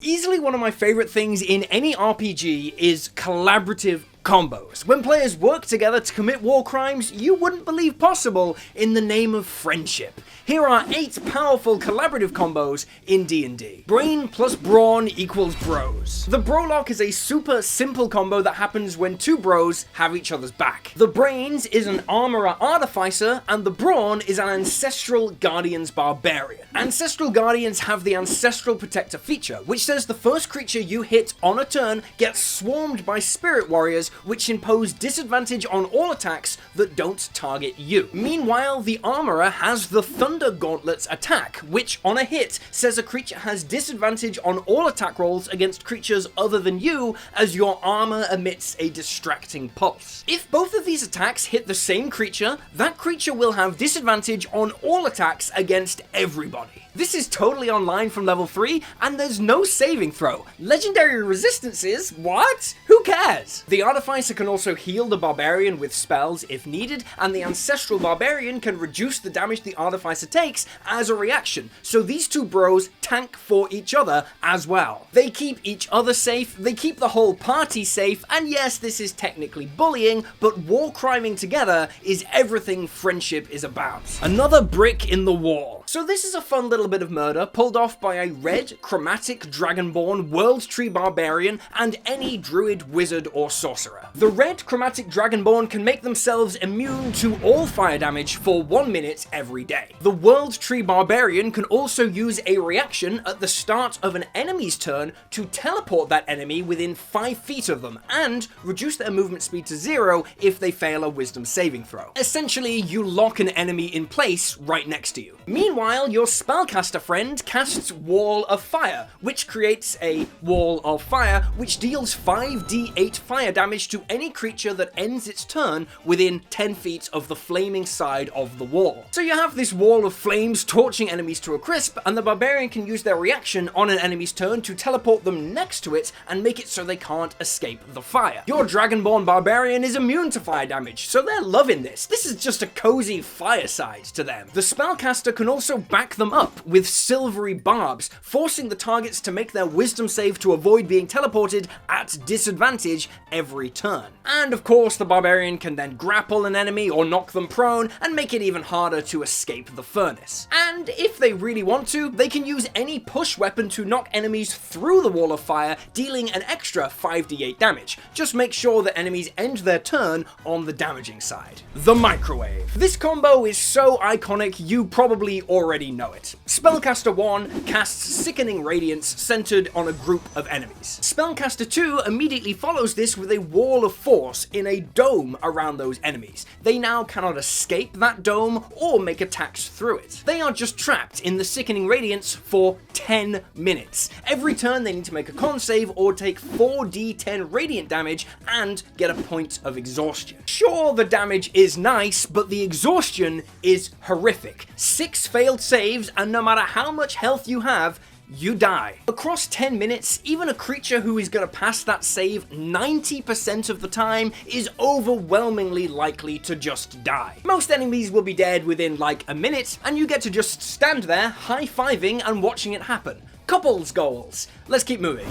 Easily one of my favorite things in any RPG is collaborative combos. When players work together to commit war crimes you wouldn't believe possible in the name of friendship. Here are 8 powerful collaborative combos in D&D. Brain plus Brawn equals bros. The Brolock is a super simple combo that happens when 2 bros have each other's back. The Brains is an Armorer Artificer, and the Brawn is an Ancestral Guardians Barbarian. Ancestral Guardians have the Ancestral Protector feature, which says the first creature you hit on a turn gets swarmed by Spirit Warriors, which impose disadvantage on all attacks that don't target you. Meanwhile, the Armorer has the Thunder Gauntlets attack, which on a hit says a creature has disadvantage on all attack rolls against creatures other than you as your armor emits a distracting pulse. If both of these attacks hit the same creature, that creature will have disadvantage on all attacks against everybody. This is totally online from level 3, and there's no saving throw. Legendary resistances? What? Who cares? The Artificer can also heal the Barbarian with spells if needed, and the Ancestral Barbarian can reduce the damage the Artificer takes as a reaction, so these 2 bros tank for each other as well. They keep each other safe, they keep the whole party safe, and yes, this is technically bullying, but war criming together is everything friendship is about. Another brick in the wall. So this is a fun little bit of murder pulled off by a red, chromatic, dragonborn, world tree barbarian, and any druid, wizard, or sorcerer. The red, chromatic dragonborn can make themselves immune to all fire damage for 1 minute every day. The world tree barbarian can also use a reaction at the start of an enemy's turn to teleport that enemy within 5 feet of them, and reduce their movement speed to 0 if they fail a wisdom saving throw. Essentially, you lock an enemy in place right next to you. Meanwhile, your spellcaster friend casts Wall of Fire, which creates a wall of fire which deals 5d8 fire damage to any creature that ends its turn within 10 feet of the flaming side of the wall. So you have this wall of flames torching enemies to a crisp, and the barbarian can use their reaction on an enemy's turn to teleport them next to it and make it so they can't escape the fire. Your dragonborn barbarian is immune to fire damage, so they're loving this. This is just a cozy fireside to them. The spellcaster can also back them up with silvery barbs, forcing the targets to make their wisdom save to avoid being teleported at disadvantage every turn. And of course, the barbarian can then grapple an enemy or knock them prone and make it even harder to escape the furnace. And if they really want to, they can use any push weapon to knock enemies through the wall of fire, dealing an extra 5d8 damage. Just make sure that enemies end their turn on the damaging side. The microwave. This combo is so iconic you probably already know it. Spellcaster 1 casts Sickening Radiance centered on a group of enemies. Spellcaster 2 immediately follows this with a wall of force in a dome around those enemies. They now cannot escape that dome or make attacks through it. They are just trapped in the Sickening Radiance for 10 minutes. Every turn they need to make a con save or take 4d10 radiant damage and get a point of exhaustion. Sure, the damage is nice, but the exhaustion is horrific. 6 failed saves, and no matter how much health you have, you die. Across 10 minutes, even a creature who is going to pass that save 90% of the time is overwhelmingly likely to just die. Most enemies will be dead within like a minute, and you get to just stand there high-fiving and watching it happen. Couples goals. Let's keep moving.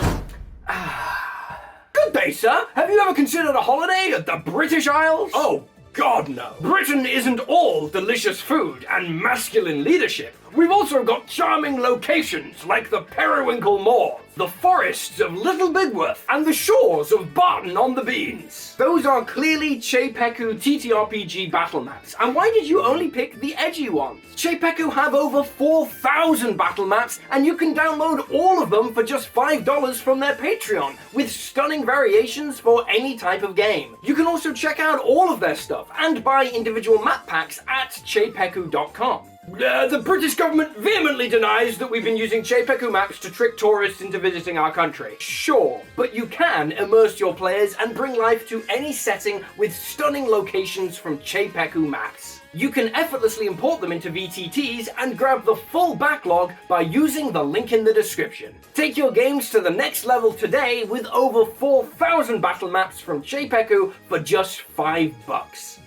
Good day, sir. Have you ever considered a holiday at the British Isles? Oh, God no. Britain isn't all delicious food and masculine leadership. We've also got charming locations like the Periwinkle Moor, the forests of Little Bigworth, and the shores of Barton-on-the-Beans. Those are clearly Chapekku TTRPG battle maps, and why did you only pick the edgy ones? Chapekku have over 4,000 battle maps, and you can download all of them for just $5 from their Patreon, with stunning variations for any type of game. You can also check out all of their stuff and buy individual map packs at chapekku.com. The British government vehemently denies that we've been using Chapekku maps to trick tourists into visiting our country. Sure, but you can immerse your players and bring life to any setting with stunning locations from Chapekku maps. You can effortlessly import them into VTTs and grab the full backlog by using the link in the description. Take your games to the next level today with over 4,000 battle maps from Chapekku for just $5.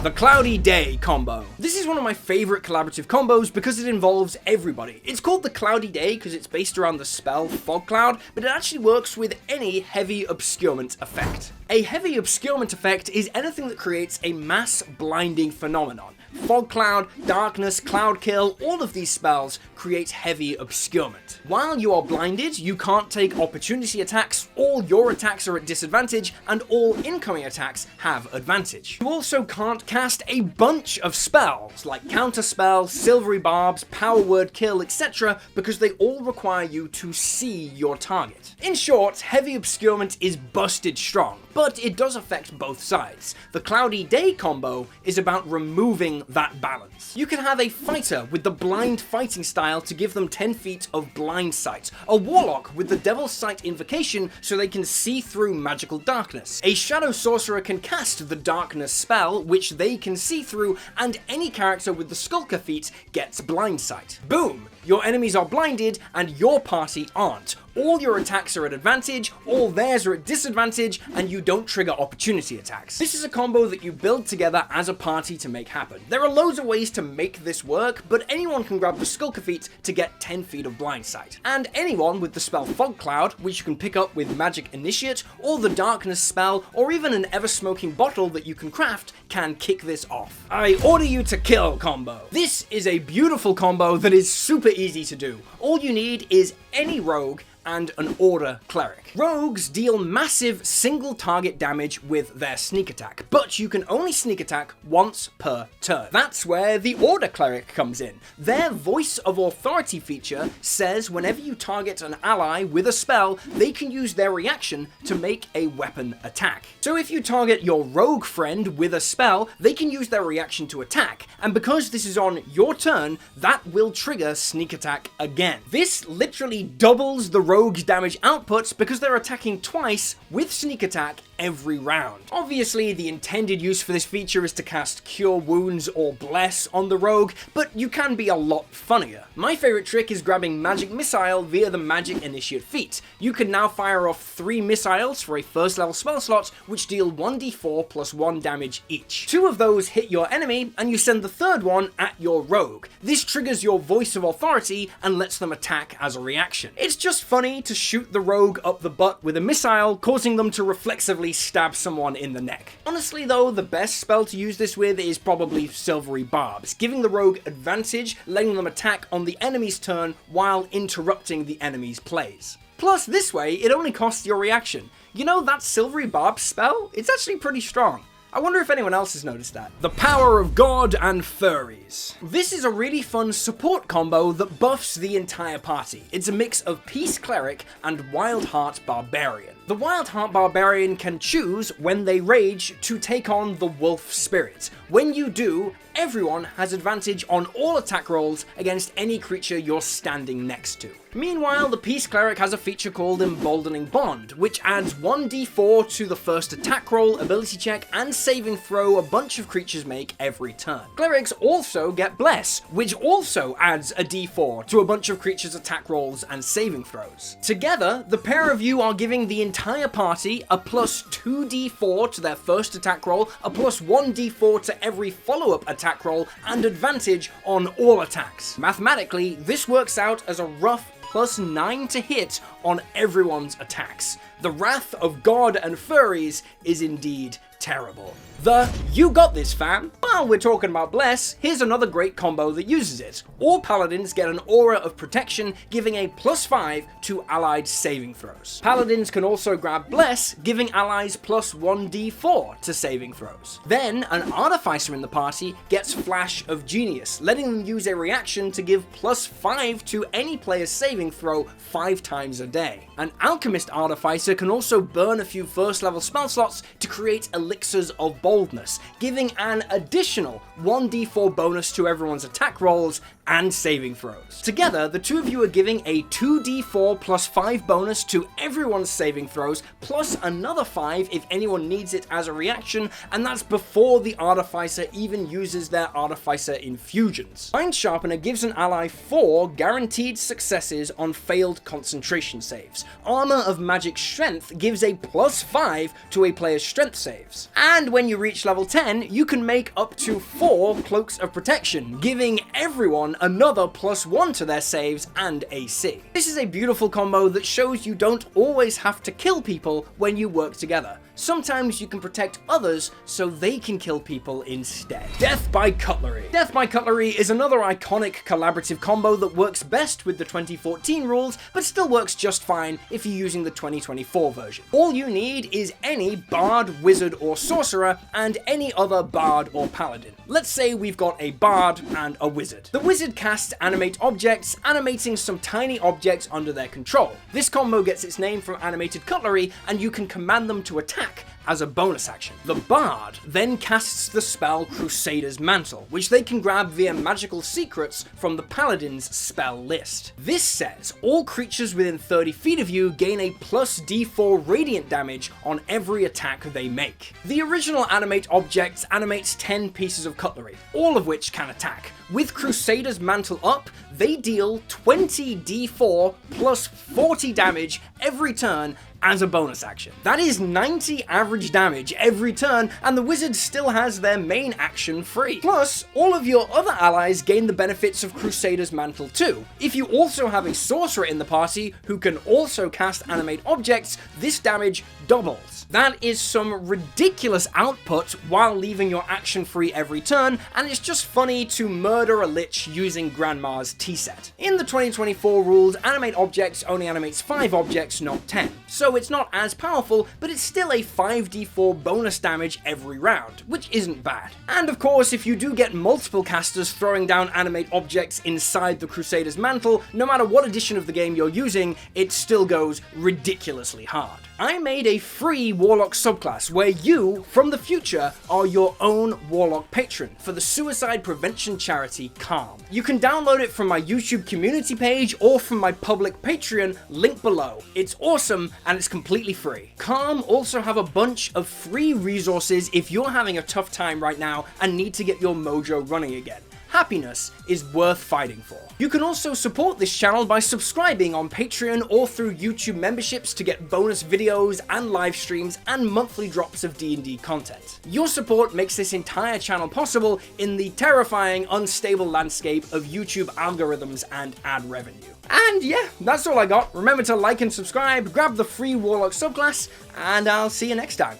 The Cloudy Day combo. This is one of my favorite collaborative combos because it involves everybody. It's called the Cloudy Day because it's based around the spell Fog Cloud, but it actually works with any heavy obscurement effect. A heavy obscurement effect is anything that creates a mass blinding phenomenon. Fog Cloud, Darkness, Cloud Kill, all of these spells create heavy obscurement. While you are blinded, you can't take opportunity attacks, all your attacks are at disadvantage, and all incoming attacks have advantage. You also can't cast a bunch of spells, like Counterspell, Silvery Barbs, Power Word Kill, etc., because they all require you to see your target. In short, heavy obscurement is busted strong, but it does affect both sides. The Cloudy Day combo is about removing that balance. You can have a fighter with the blind fighting style to give them 10 feet of blind sight, a warlock with the Devil's Sight invocation so they can see through magical darkness, a shadow sorcerer can cast the darkness spell which they can see through, and any character with the Skulker feat gets blind sight. Boom! Your enemies are blinded and your party aren't. All your attacks are at advantage, all theirs are at disadvantage, and you don't trigger opportunity attacks. This is a combo that you build together as a party to make happen. There are loads of ways to make this work, but anyone can grab the Skulker feat to get 10 feet of blind sight. And anyone with the spell Fog Cloud, which you can pick up with Magic Initiate, or the Darkness spell, or even an ever-smoking bottle that you can craft, can kick this off. I Order You to Kill combo. This is a beautiful combo that is super easy to do. All you need is any rogue and an Order Cleric. Rogues deal massive single target damage with their sneak attack, but you can only sneak attack once per turn. That's where the Order Cleric comes in. Their Voice of Authority feature says whenever you target an ally with a spell, they can use their reaction to make a weapon attack. So if you target your rogue friend with a spell, they can use their reaction to attack, and because this is on your turn, that will trigger sneak attack again. This literally doubles the rogue's damage outputs because they're attacking twice with sneak attack every round. Obviously, the intended use for this feature is to cast Cure Wounds or Bless on the rogue, but you can be a lot funnier. My favorite trick is grabbing Magic Missile via the Magic Initiate feat. You can now fire off 3 missiles for a first level spell slot, which deal 1d4 plus 1 damage each. 2 of those hit your enemy, and you send the third one at your rogue. This triggers your Voice of Authority and lets them attack as a reaction. It's just funny to shoot the rogue up the butt with a missile, causing them to reflexively stab someone in the neck. Honestly though, the best spell to use this with is probably Silvery Barbs, giving the rogue advantage, letting them attack on the enemy's turn while interrupting the enemy's plays. Plus, this way, it only costs your reaction. You know, that Silvery Barbs spell? It's actually pretty strong. I wonder if anyone else has noticed that. The Power of God and Furries. This is a really fun support combo that buffs the entire party. It's a mix of Peace Cleric and Wild Heart Barbarian. The Wild Heart Barbarian can choose, when they rage, to take on the Wolf Spirit. When you do, everyone has advantage on all attack rolls against any creature you're standing next to. Meanwhile, the Peace Cleric has a feature called Emboldening Bond, which adds 1d4 to the first attack roll, ability check, and saving throw a bunch of creatures make every turn. Clerics also get Bless, which also adds a d4 to a bunch of creatures' attack rolls and saving throws. Together, the pair of you are giving the entire party a plus 2d4 to their first attack roll, a plus 1d4 to every follow-up attack roll, and advantage on all attacks. Mathematically, this works out as a rough plus 9 to hit on everyone's attacks. The wrath of God and Furries is indeed terrible. The You Got This, fam. While we're talking about Bless, here's another great combo that uses it. All paladins get an aura of protection, giving a plus 5 to allied saving throws. Paladins can also grab Bless, giving allies plus 1d4 to saving throws. Then, an artificer in the party gets Flash of Genius, letting them use a reaction to give plus 5 to any player's saving throw 5 times a day. An alchemist artificer can also burn a few first level spell slots to create elixirs of boldness, giving an additional 1d4 bonus to everyone's attack rolls and saving throws. Together, the two of you are giving a 2d4 plus 5 bonus to everyone's saving throws, plus another 5 if anyone needs it as a reaction, and that's before the Artificer even uses their Artificer infusions. Mind Sharpener gives an ally 4 guaranteed successes on failed concentration saves. Armor of Magic Strength gives a plus 5 to a player's strength saves. And when you reach level 10, you can make up to 4 Cloaks of Protection, giving everyone another plus 1 to their saves and AC. This is a beautiful combo that shows you don't always have to kill people when you work together. Sometimes you can protect others so they can kill people instead. Death by Cutlery. Death by Cutlery is another iconic collaborative combo that works best with the 2014 rules, but still works just fine if you're using the 2024 version. All you need is any bard, wizard, or sorcerer, and any other bard or paladin. Let's say we've got a bard and a wizard. The wizard casts Animate Objects, animating some tiny objects under their control. This combo gets its name from animated cutlery, and you can command them to attack as a bonus action. The Bard then casts the spell Crusader's Mantle, which they can grab via magical secrets from the Paladin's spell list. This says all creatures within 30 feet of you gain a plus d4 radiant damage on every attack they make. The original Animate Objects animates 10 pieces of cutlery, all of which can attack. With Crusader's Mantle up, they deal 20 d4 plus 40 damage every turn as a bonus action. That is 90 average damage every turn, and the wizard still has their main action free. Plus, all of your other allies gain the benefits of Crusader's Mantle too. If you also have a sorcerer in the party who can also cast Animate Objects, this damage doubles. That is some ridiculous output while leaving your action free every turn, and it's just funny to murder a lich using Grandma's T-set. In the 2024 rules, Animate Objects only animates 5 objects, not 10. So it's not as powerful, but it's still a 5d4 bonus damage every round, which isn't bad. And of course, if you do get multiple casters throwing down Animate Objects inside the Crusader's Mantle, no matter what edition of the game you're using, it still goes ridiculously hard. I made a free Warlock subclass where you, from the future, are your own Warlock patron for the suicide prevention charity Calm. You can download it from my YouTube community page or from my public Patreon, link below. It's awesome and it's completely free. Calm also have a bunch of free resources if you're having a tough time right now and need to get your mojo running again. Happiness is worth fighting for. You can also support this channel by subscribing on Patreon or through YouTube memberships to get bonus videos and live streams and monthly drops of D&D content. Your support makes this entire channel possible in the terrifying, unstable landscape of YouTube algorithms and ad revenue. And yeah, that's all I got. Remember to like and subscribe, grab the free Warlock subclass, and I'll see you next time.